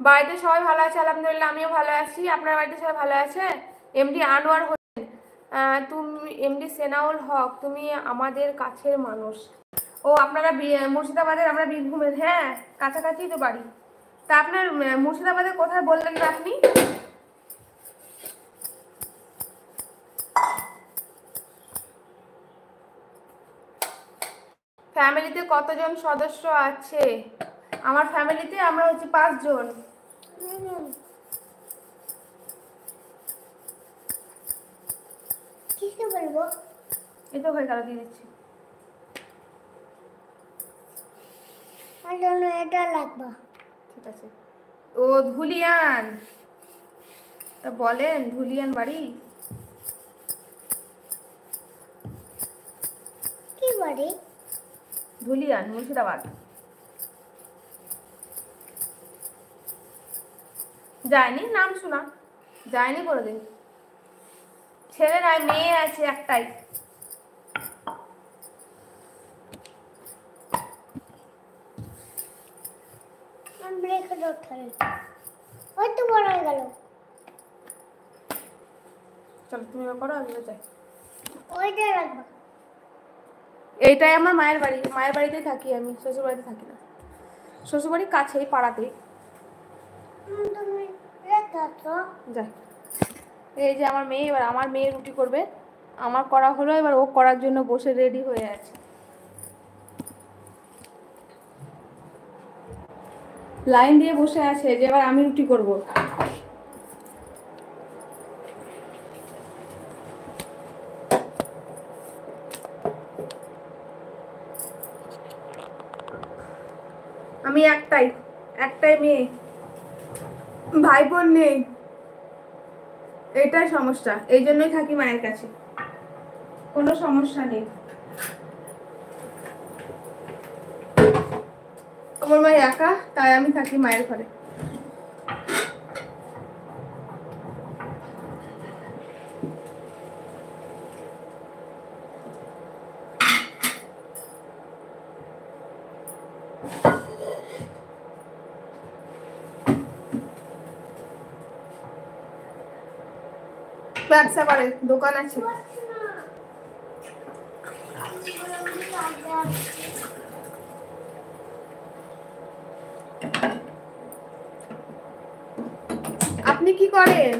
বাড়িতে সবাই ভালো আছে আলহামদুলিল্লাহ, আমিও ভালো আছি। আপনার বাড়িতে সবাই ভালো আছে? এমডি আনোয়ার হোসেন, তুমি এমডি সেনাউল হক, তুমি আমাদের কাছের মানুষ। ও আপনারা মুর্শিদাবাদের, আমরা বীরভূমের। হ্যাঁ, কাছাকাছি তো বাড়ি। তা আপনার মুর্শিদাবাদের কোথায় বললেন না আপনি? ফ্যামিলিতে কতজন সদস্য আছে? আমার ফ্যামিলিতে আমরা হচ্ছে 5 জন। কিসে বলবো? এই তো হয়ে গেল, দিয়ে দিচ্ছি। এটা লাগবে, ঠিক আছে। ও ধুলিয়ান, তা বলেন ধুলিয়ান বাড়ি কি? বাড়ি ধুলিয়ান, মুর্শিদাবাদ। যায়নি, নাম শোনা যায়নি কোনোদিন। ছেলে নাই, মেয়ে আছে একটাই। ওই তো বড় হয়ে গেল। চলো তুমি করো, আমি যাই। ওইটা রাখবা। এইটাই আমার মায়ের বাড়ি, মায়ের বাড়িতেই থাকি আমি, শ্বশুর বাড়িতে থাকি না। শ্বশুর বাড়ির কাছেই, পাড়াতেই। যাই। এই যে আমার মেয়ে, এবার আমার মেয়ে রুটি করবে, আমার করা হলো, এবার ও করার জন্য বসে রেডি হয়ে আছে। লাইন দিয়ে বসে আছে যে এবার আমি রুটি করব। আমি একটাই মেয়ে, ভাই বোন নেই, এটাই সমস্যা। এই জন্যই থাকি মায়ের কাছে, কোনো সমস্যা নেই। আমার মা একা, তাই আমি থাকি মায়ের ঘরে। ব্যবসা করে, দোকান আছে। আপনি কি করেন?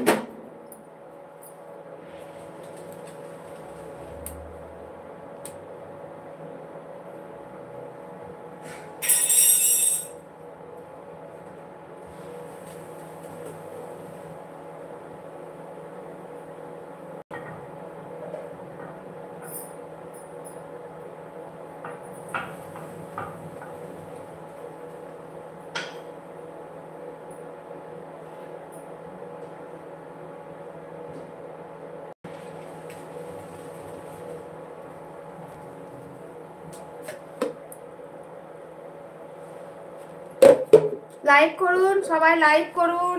লাইক করুন, সবাই লাইক করুন।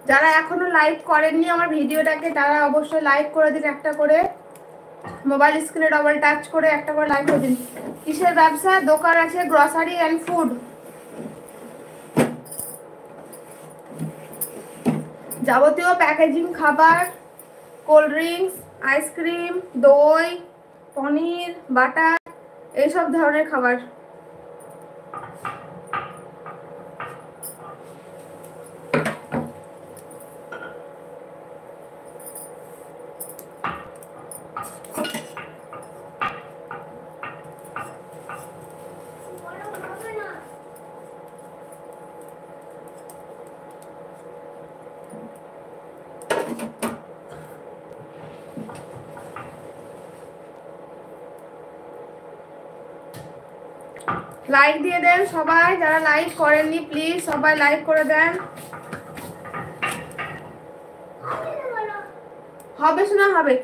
যারা এখনো লাইক করেননি আমার ভিডিওটাকে, তারা অবশ্যই লাইক করে দিন, একটা করে মোবাইল স্ক্রিনে ডবল টাচ করে একটা করে লাইক করে দিন। কিসের ব্যবসা? দোকান আছে, গ্রসারি অ্যান্ড ফুড, যাবতীয় প্যাকেজিং খাবার, কোল্ড ড্রিঙ্কস, আইসক্রিম, দই, পনির, বাটার, এইসব ধরনের খাবার। লাইক দিয়ে দেন সবাই, যারা লাইক করেননি প্লিজ সবাই লাইক করে দেন। হবে শোনা, হবে।